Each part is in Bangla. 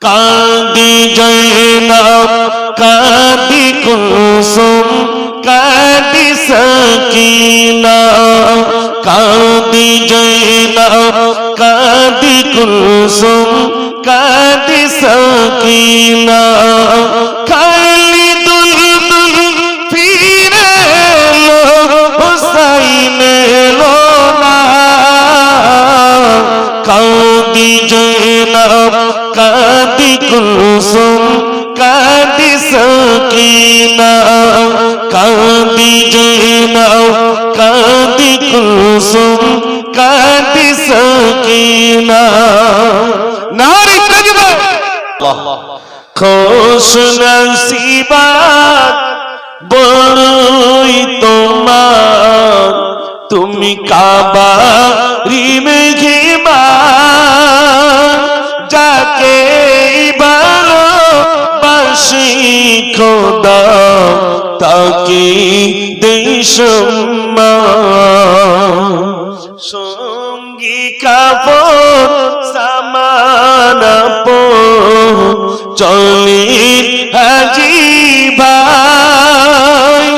কাঁদি জয়নাব কাঁদি কুলসুম কাঁদি সাকিনা কাঁদি জয়নাব কাঁদি কুলসুম কাঁদি সাকিনা খালি দুল দুল ফিরে এলো হুসাইন এলো না কাঁদি জয়নাব কাঁদি কুলসুম কাঁদি সাকিনা কাঁদি জয়নাব কাঁদি কুলসুম কাঁদি সাকিনা নারে তাকবীর খুশ নসিবাত বড়ই তোমার তুমি কাবা মেঘিমান যাকে ভালোবাসি খোদা তাকে দেই সম্মান সঙ্গী কাপড় সামান চলে হাজি ভাই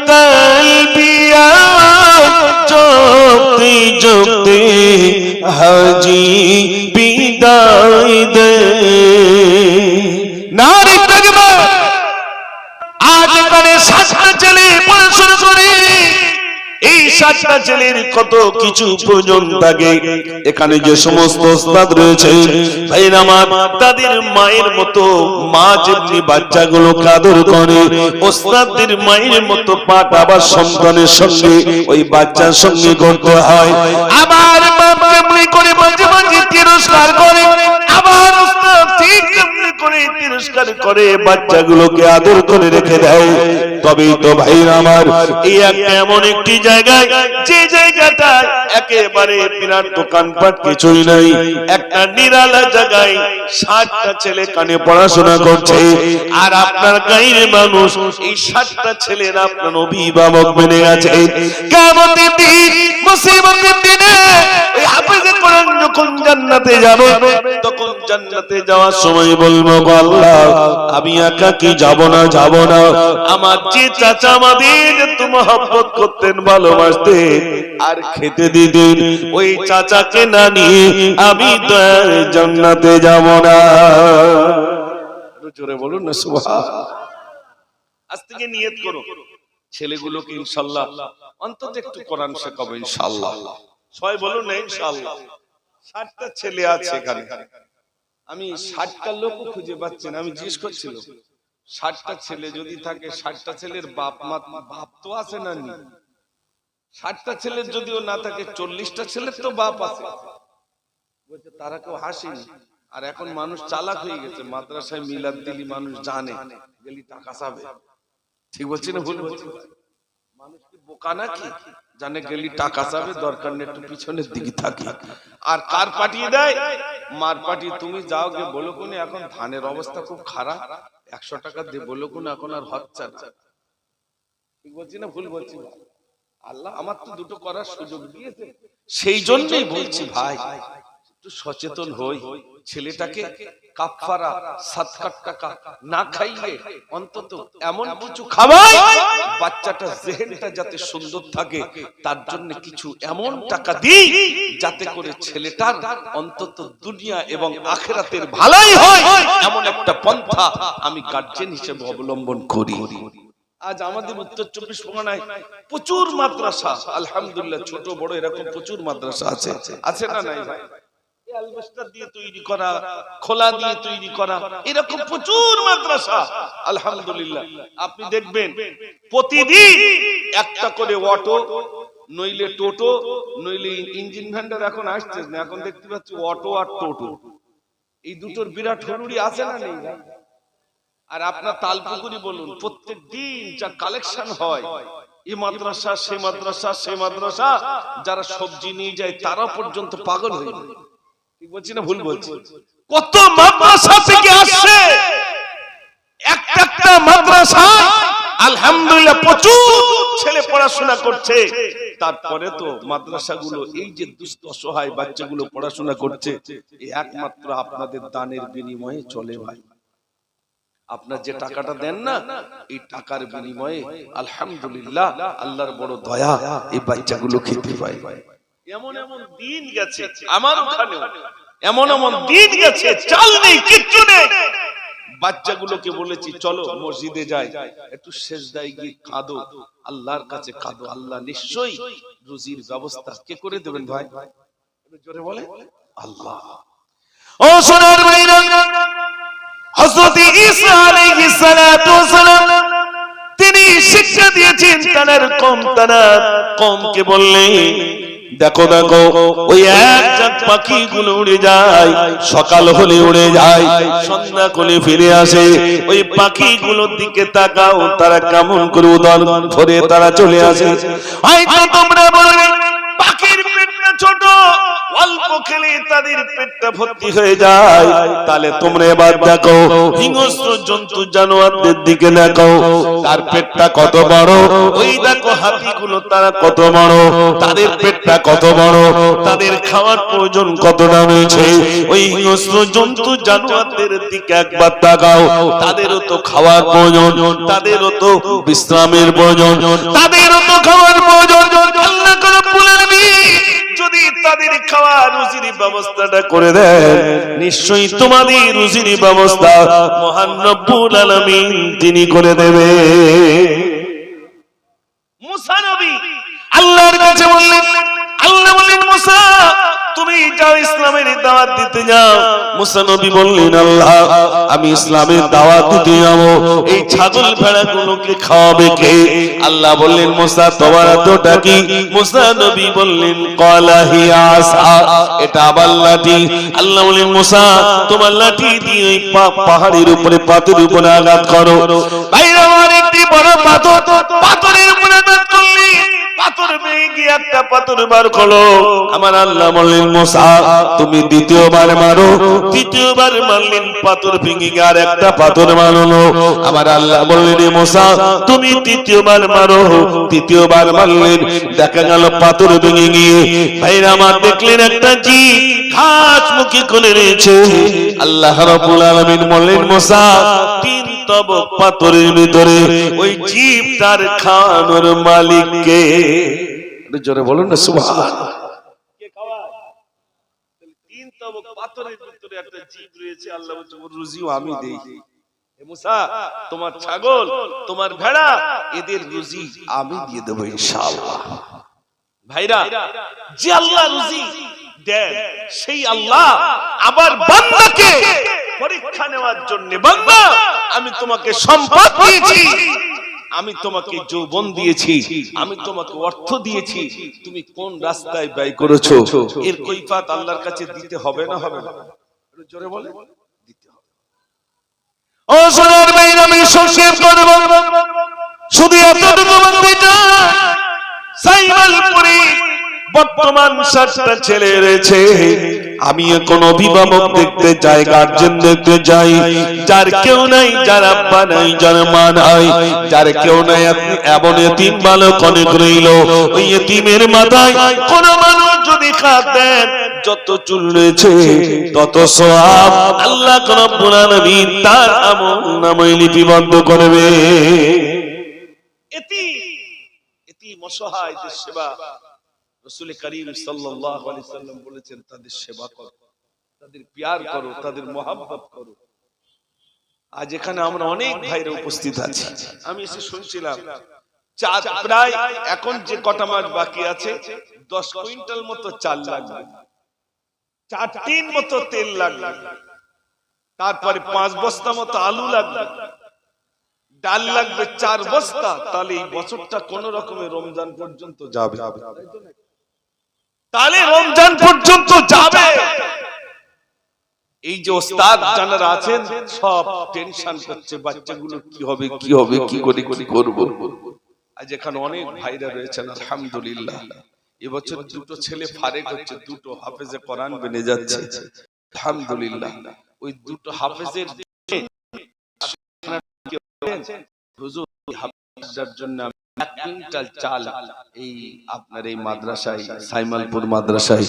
তালবিয়া চোখতে চোখতে হাজি বিদায় দে নারী তাকবীর আজ কালে সাতটা ছেলে পড়াশোনা করে এই সাতটা ছেলের কত কিছু প্রয়োজন থাকে এখানে যে সমস্ত ওস্তাদ রয়েছে ভাইরা আমার তাদের মায়ের মতো মা যেমনি বাচ্চাগুলোকে আদর করে ওস্তাদদের মায়ের মতো পাঠ আবার সন্তানের সঙ্গে ওই বাচ্চার সঙ্গে করতে হয় আবার মা যেমনি করে মাঝে মাঝে তিরস্কার করে আবার ওস্তাদ ঠিক যেমনি করে তিরস্কার করে বাচ্চাগুলোকে আদর করে রেখে দেয় তবেই তো ভাইরা আমার এই একটা এমন একটি জায়গায় যে জায়গাটা একেবারে বিরাট দোকানপাট কিছুই নাই একটা নিরালা জায়গায় 60টা ছেলে কানে পড়াশোনা করছে আর আপনার গায়ের মানুষ এই 60টা ছেলের আপনার অভিভাবক মেনে আছে কিয়ামতের দিন মুসিবতের দিনে ওই হাফেজে কোরআন যখন জান্নাতে যাবে তখন জান্নাতে যাওয়ার সময় বলবো আল্লাহ আমি একা কি যাব না আমার যে চাচা আমাদের এত মহব্বত করতেন ভালোবাসতেন আর খেতে দিতেন ওই চাচাকে না নিয়ে আমি তো জান্নাতে যাব না জোরে বলুন না সুবহানাল্লাহ আজ থেকে নিয়ত করো ছেলেগুলোকে ইনশাআল্লাহ অন্তত একটু কোরআন শেখাবো ইনশাআল্লাহ সবাই বলুন না ইনশাআল্লাহ 60টা ছেলে আছে এখানে আমি 60টা লোক খুঁজে পাচ্ছি না আমি জিজ্ঞেস করছিলাম 60টা ছেলে যদি থাকে 60টা ছেলের বাপ তো আছে না নি 60টা ছেলের যদিও না থাকে 40টা ছেলের তো বাপ আছে বলছে তারা কেউ হাসেনি আর এখন মানুষ চালাক হয়ে গেছে মাদ্রাসায় মিলাদ দিলি মানুষ জানে গেলি টাকা চাবে ঠিক বলছি না ভুল বলছি মানুষ কি বোকা নাকি জানে গেলি টাকা চাবে দরকার নেই একটু পিছনের দিকে থাকি আর কার পাঠিয়ে দেয় মার পাঠিয়ে তুমি যাও গে বলো কোনে এখন ধানের অবস্থা খুব খারাপ 100 টাকা দিয়ে বলো কোনে এখন আর হচ্ছে না ঠিক বলছি না ভুল বলছি আল্লাহ আমার তো দুটো করার সুযোগ দিয়েছে সেই জন্যই বলছি ভাই একটু সচেতন হই ছেলেটাকে কাফারা সাদকার টাকা না খাইয়ে অন্তত এমন কিছু খাওয়াই বাচ্চাটা জেহেনটা যাতে সুন্দর থাকে তার জন্য কিছু এমন টাকা দিই যাতে করে ছেলেটার অন্তত দুনিয়া এবং আখিরাতের ভালোই হয় এমন একটা পন্থা আমি গার্জিয়ান হিসেবে অবলম্বন করি আজ আমাদের উত্তর 24 পরগনায় প্রচুর মাদ্রাসা আলহামদুলিল্লাহ ছোট বড় এরকম প্রচুর মাদ্রাসা আছে না নাই ভাই অ্যালবেস্টার দিয়ে তৈরি করা খোলা দিয়ে তৈরি করা এরকম প্রচুর মাদ্রাসা আলহামদুলিল্লাহ আপনি দেখবেন প্রতিদিন একটা করে অটো নইলে টোটো নইলে ইঞ্জিন ভ্যান্ডার এখন আসছে না এখন দেখতে পাচ্ছি অটো আর টোটো এই দুটোর বিরাট হুড়ুড়ি আছে না নেই আর আপনার তালপুকুরি বলুন প্রত্যেক দিন যা কালেকশন হয় এই মাদ্রাসা সেই মাদ্রাসা সেই মাদ্রাসা যারা সবজি নিয়ে যায় তারা পর্যন্ত পাগল হয়ে যায় ঠিক বলছি না ভুল বলছি কত মাদ্রাসা থেকে আসছে একটা মাদ্রাসা আলহামদুলিল্লাহ প্রচুর ছেলে পড়াশোনা করছে, তারপরে তো মাদ্রাসাগুলো এই যে দুস্থ অসহায় বাচ্চাগুলো পড়াশোনা করছে, এই একমাত্র আপনাদের দানের বিনিময়ে চলে ভাই। আপনার যে টাকাটা দেন না, এই টাকার বিনিময়ে আলহামদুলিল্লাহ আল্লাহর বড় দয়া, এই বাচ্চাগুলো খেতে পায়। এমন এমন দিন গেছে আমার ওখানেও, এমন এমন দিন গেছে চাল নেই, কিচ্ছু নেই, বাচ্চাগুলোকে বলেছি চলো মসজিদে যাই, একটু সেজদায় গিয়ে কাঁদো, আল্লাহর কাছে কাঁদো, আল্লাহ নিশ্চয়ই রুজির ব্যবস্থা কে করে দেবেন ভাই, জোরে বলে আল্লাহ। ও সোনার ভাইরা, হযরত ঈসা আলাইহিস সালাতু ওয়াস সালাম তিনি শিক্ষা দিয়েছেন তার কওমকে বললেন, দেখো দেখো ওই এক পাখিগুলো উড়ে যায়, সকাল হলে উড়ে যায়, সন্ধ্যা হলে ফিরে আসে, ওই পাখিগুলোর দিকে তাকাও, তারা কেমন করে উড়ান ধরে তারা চলে আসে। হয়তো তোমরা বলবে পাখির পেটটা ছোট, অল্প খেলে তাদের পেটটা ভর্তি হয়ে যায়, তাহলে তোমরা এবার দেখো হিংস্র জন্তু জানোয়ারদের দিকে দেখো, তার পেটটা কত বড়, ওই দেখো হাতিগুলো তারা কত বড়, তাদের পেটটা কত বড়, তাদের খাওয়ার প্রয়োজন কতটা রয়েছে, ওই হিংস্র জন্তু জানোয়ারদের দিকে একবার তাকাও, তাদেরও তো খাওয়ার প্রয়োজন, তাদেরও তো বিশ্রামের প্রয়োজন, তাদেরও তো খাওয়ার প্রয়োজন। আল্লাহ রাব্বুল আলামিন যদি তাদের খাওয়া রুজির ব্যবস্থাটা করে দেন, নিশ্চয়ই তোমাদের রুজির ব্যবস্থা মহান রব্বুল আলামিন তিনি করে দেবে। মুসা নবী আল্লাহর কাছে বললেন, আল্লাহ বললেন মুসা তুমি যাও ইসলামের দাওয়াত দিতে যাও। মুসা নবী বললেন, আল্লাহ আমি ইসলামের দাওয়াত দিতে যাব, এই ছাগল ভেড়াগুলোকে খাওয়াবে কে? আল্লাহ বললেন, মুসা তোমার এতটা কি? মুসা নবী বললেন, ক্বালা হিয়া আসা, এটা আবার লাঠি। আল্লাহ বললেন, মুসা তোমার লাঠি দিয়ে ওই পাহাড়ের উপরে পাথরের উপরে আঘাত করো। ভাইরা আমার, একটি বড় পাথর, পাথরের উপরে আঘাত করলে পাথর ভেঙে গিয়ে একটা পাথর বার করো। আমার আল্লাহ বললেন, মুসা তুমি দ্বিতীয়বার মারো। তৃতীয়বার মারলেন, পাথর ভেঙে গিয়ে আর একটা পাথর মারলো। আমার আল্লাহ বললেন, মুসা তুমি তৃতীয়বার মারো। তৃতীয়বার মারলেন, দেখা গেল পাথর ভেঙে গিয়ে ভাইরা আমার দেখলেন একটা জীব ঘাস মুখে করে রয়েছে। আল্লাহ রাব্বুল আলামিন বললেন, মুসা তিন তবক পাথরের ভিতরে ওই জীব তার খাওয়ানোর মালিককে। জোরে বলুন না সুবহানাল্লাহ। কে খাওয়ায়? তিন তবক পাথরের ভিতরে একটা জীব রয়েছে, আল্লাহ বলছে ওর রুজিও আমি দেই। হে মুসা তোমার ছাগল, তোমার ভেড়া, এদের রুজি আমি দিয়ে দেব ইনশাআল্লাহ। ভাইরা, যে আল্লাহ রুজি দেন সেই আল্লাহ আবার বান্দাকে পরীক্ষা নেওয়ার জন্য, বান্দা আমি তোমাকে সম্পদ দিয়েছি, আমি তোমাকে যৌবন দিয়েছি, আমি তোমাকে অর্থ দিয়েছি, তুমি কোন রাস্তায় ব্যয় করেছো, এর কৈফিয়ত আল্লাহর কাছে দিতে হবে না হবে না? জোরে বলে দিতে হবে। ও সোনার ভাইরা, আমি সংক্ষেপ করব, শুধু এতটুকু বলতে চাই, সাইমালপুরে বর্তমান 7টা ছেলে রয়েছে। আমি এখন অভিভাবক দেখতে যাই, গার্জেন দেখতে যাই, যার কেউ নাই, যার আব্বা নাই, যার মা নাই, যার কেউ নাই, এমন এতিম বালক অনেক রইল। ওই এতিমের মাথায় কোন মানুষ যদি হাত দেন, যত চুল রয়েছে তত সওয়াব আল্লাহ রাব্বুল আলামিন তার আমলনামায় লিপিবদ্ধ করবে। এতিম অসহায়দের সেবা রাসূল করিম সাল্লাল্লাহু আলাইহি সাল্লাম বলেছেন, তাদের সেবা করো, তাদের প্যার করো, তাদের মহব্বত করো। আজ এখানে আমরা অনেক ভাইরা উপস্থিত আছি, আমি এসে শুনছিলাম প্রায় এখন যে কটা মাস বাকি আছে 10 কুইন্টাল মতো চাল লাগবে, 4 টিন মতো তেল লাগবে, তারপরে 5 বস্তা মতো আলু লাগবে, ডাল লাগবে 4 বস্তা। তাহলে এই বছরটা কোন রকমে রমজান পর্যন্ত যাবে, তাহলে রমজান পর্যন্ত যাবে। এই যে ওস্তাদ যারা আছেন সব টেনশন করছে, বাচ্চাগুলো কি হবে, কি হবে, কি করে কি করব। আজ এখানে অনেক ভাইরা রয়েছেন আলহামদুলিল্লাহ, এবছর 2টো ছেলে ফারেক হচ্ছে, 2টো হাফেজে কোরআন বনে যাচ্ছে আলহামদুলিল্লাহ। ওই 2টো হাফেজের হুজুর হাফেজের জন্য 1 কুইন্টাল চাল এই আপনার এই মাদ্রাসায় সাইমালপুর মাদ্রাসায়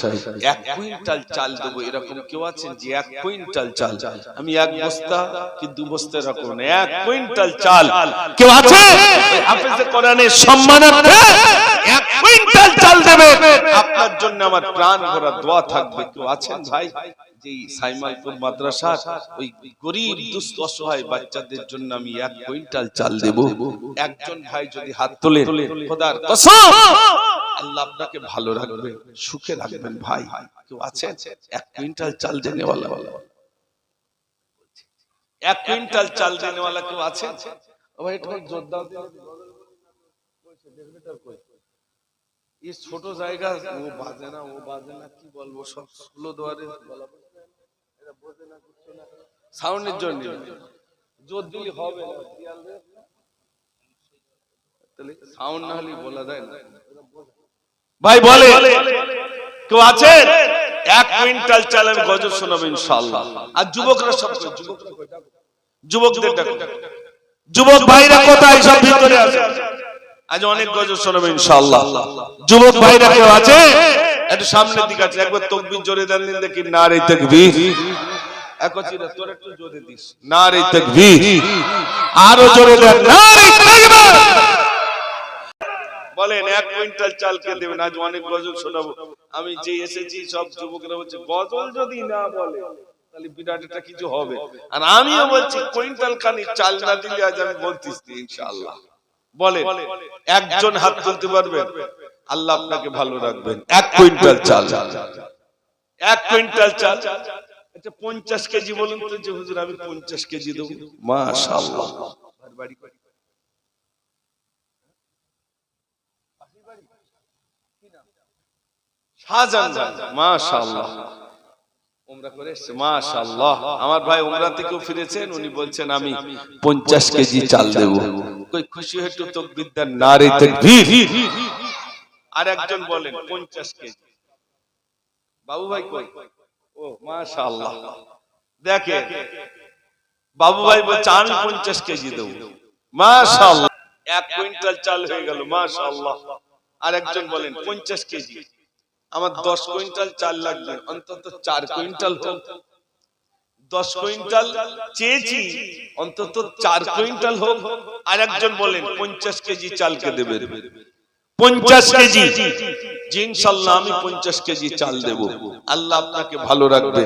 1 কুইন্টাল চাল দেবো, এরকম কেউ আছেন যে 1 কুইন্টাল চাল আমি 1 বস্তা কি 2 বস্তা এরকম না, 1 কুইন্টাল চাল কেউ আছে হাফেজে কোরআনের সম্মানার্থে 1 কুইন্টাল চাল দেবে? আপনার জন্য আমার প্রাণ ভরা দোয়া থাকবে। কেউ আছেন ভাই যে সাইমালপুর মাদ্রাসার ওই গরীব দুস্থ অসহায় বাচ্চাদের জন্য আমি 1 কুইন্টাল চাল দেব? একজন ভাই যদি হাত তোলে, খোদার কসম আল্লাহ আপনাকে ভালো রাখবে, সুখে রাখবেন। ভাই কেউ আছেন 1 কুইন্টাল চাল দেনেওয়ালা? 1 কুইন্টাল চাল দেনেওয়ালা কেউ আছেন? ও ভাই একটু জোর দাও। এই ছোট জায়গা, ও বাজে না কি বলবো, সব স্লো দোয়ারে বলা এটা বোঝে না, কিছু না, সাউন্ডের জন্য জোর দিলে হবে না, তাহলে সাউন্ড না হলে বলা যায় না। ভাই বলে কেউ আছে 1 কুইন্টাল চাল আমি গজব শোনাবো ইনশাআল্লাহ। আর যুবকরা সব যুবকদের ডাকো, যুবক ভাইরা কোথায় সব ভিতরে আছে, আজ অনেক গজব শোনাবো ইনশাআল্লাহ। যুবক ভাইরা কেউ আছে একটু সামনের দিকে আছে, একবার তাকবীর জোরে দেন দেখি, নারে তাকবীর। একচিরা তোর একটু জোরে দিস, নারে তাকবীর। আরো জোরে দেন, নারে তাকবীর। বলেন 1 কুইন্টাল চাল কে দেবেন? আজ অনেক গজল শোনাবো। আমি যে এসেছি সব যুবকরা বলছে গজল যদি না বলে তাহলে বিরাট একটা কিছু হবে, আর আমিও বলছি কুইন্টাল খানি চাল না দিলে আজ আমি বলতেছি ইনশাআল্লাহ। বলে একজন হাত তুলতে পারবেন? আল্লাহ আপনাকে ভালো রাখবেন। 1 কুইন্টাল চাল, 1 কুইন্টাল চাল। আচ্ছা 50 কেজি বলুন তো, যে হুজুর আমি 50 কেজি দেব। মাশাআল্লাহ। বাড়ি শাহজাহান, মাশাআল্লাহ, উমরা করে এসেছে, মাশাআল্লাহ। আমার ভাই উমরা থেকেও ফিরেছেন, উনি বলছেন আমি 50 কেজি চাল দেব। কই খুশি হয়ে একটু তাকবীর দেন, নারে তাকবীর। আর একজন বলেন 50 কেজি। বাবু ভাই কই? ও মাশাআল্লাহ, দেখেন বাবু ভাই বলছে আমি 50 কেজি দেব। মাশাআল্লাহ, 1 কুইন্টাল চাল হয়ে গেল, মাশাআল্লাহ। আর একজন বলেন 50 কেজি, আমার 10 কুইন্টাল চাল লাগবে, অন্তত 4 কুইন্টাল হোক। 10 কুইন্টাল চেয়েছি, অন্তত 4 কুইন্টাল হোক। আর একজন বলেন 50 কেজি চালকে দেবেন। 50 কেজি, জি ইনশাআল্লাহ আমি 50 কেজি চাল দেব। আল্লাহ আপনাকে ভালো রাখবে।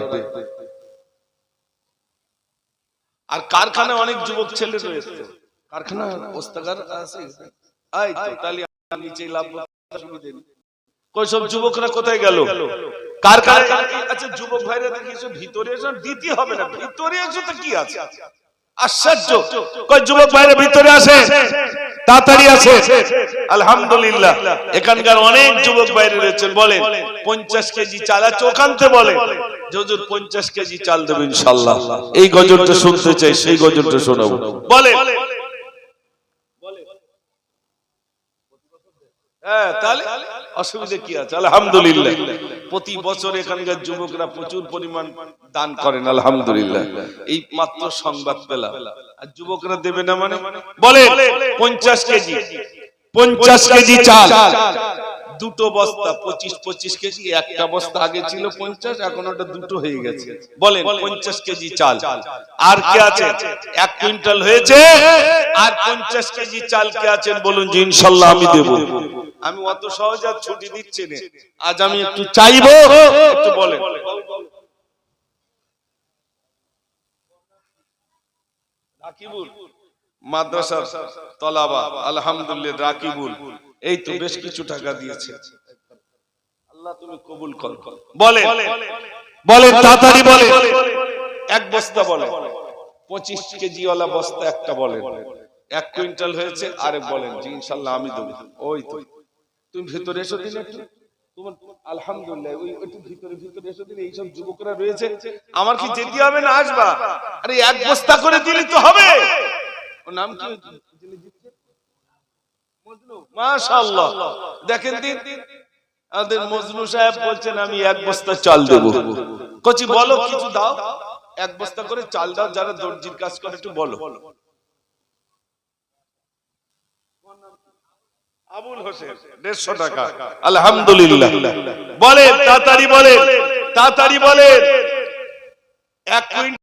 আর কারখানায় অনেক যুবক ছেলে রয়েছে, কারখানা ওস্তাগার আছে, এই তো তাহলে নিচে লাভ সুবিধা নেই। কই সব যুবকরা কোথায় গেল? কারখানা। আচ্ছা যুবক ভাইরা দেখিছো ভিতরে এসো, দিতে হবে না, ভিতরে এসো তো কি আছে, আশ্চর্য। কই যুবক ভাইরা ভিতরে আসে, তাড়াতাড়ি আসে। আলহামদুলিল্লাহ, এখানকার অনেক যুবক ভাইরা রয়েছেন। বলেন 50 কেজি চাল চোখানতে বলে যে হুজুর 50 কেজি চাল দেবেন ইনশাআল্লাহ। এই গজলটা শুনতে চাই, সেই গজলটা শোনাবো। বলে হ্যাঁ, তাহলে অসুবিধা কি আছে? আলহামদুলিল্লাহ, প্রতি বছর এখানকার যুবকরা প্রচুর পরিমাণ দান করেন, আলহামদুলিল্লাহ। এই মাত্র সংবাদ পেলাম। আর যুবকরা দেবে না মানে? বলে 50 কেজি, 50 কেজি চাল, দুটো বস্তা 25 কেজি। একটা বস্তা আগে ছিল 50, এখন ওটা দুটো হয়ে গেছে। বলেন 50 কেজি চাল। আর কে আছে? 1 কুইন্টাল হয়েছে, আর 50 কেজি চাল কে আছেন বলুন যে ইনশাআল্লাহ আমি দেব। আমি অত সহজে আর ছুটি দিচ্ছি না, আজ আমি একটু চাইবো, একটু বলেন। রাকিবুল মাদ্রাসার তলাবা, আলহামদুলিল্লাহ রাকিবুল, এই তো বেশ কিছু টাকা দিয়েছে, আল্লাহ তুমি কবুল করো। বলে বলে তাড়াতাড়ি বলে, 1 বস্তা বলে, 25 কেজি ওয়ালা বস্তা একটা বলে, 1 কুইন্টাল হয়েছে। আরে বলেন জি ইনশাআল্লাহ আমি দেব। ওই তো তুমি ভিতরে এসো দিন একটু, তোমার আলহামদুলিল্লাহ ওই একটু ভিতরে এসো দিন। এইসব যুবকরা রয়েছে, আমার কি যেতে হবে না আসবা? আরে 1 বস্তা করে দিলে তো হবে। ওর নাম কি? মজনু, মাশাআল্লাহ। দেখেন দিন আমাদের মজনু সাহেব বলছেন আমি 1 বস্তা চাল দেব। কচি বলো কিছু দাও, 1 বস্তা করে চাল দাও। যারা দর্জির কাজ করে একটু বলো। আবুল হোসেন 150 টাকা আলহামদুলিল্লাহ বলেন তাড়াতাড়ি বলেন 1 কুইন্টাল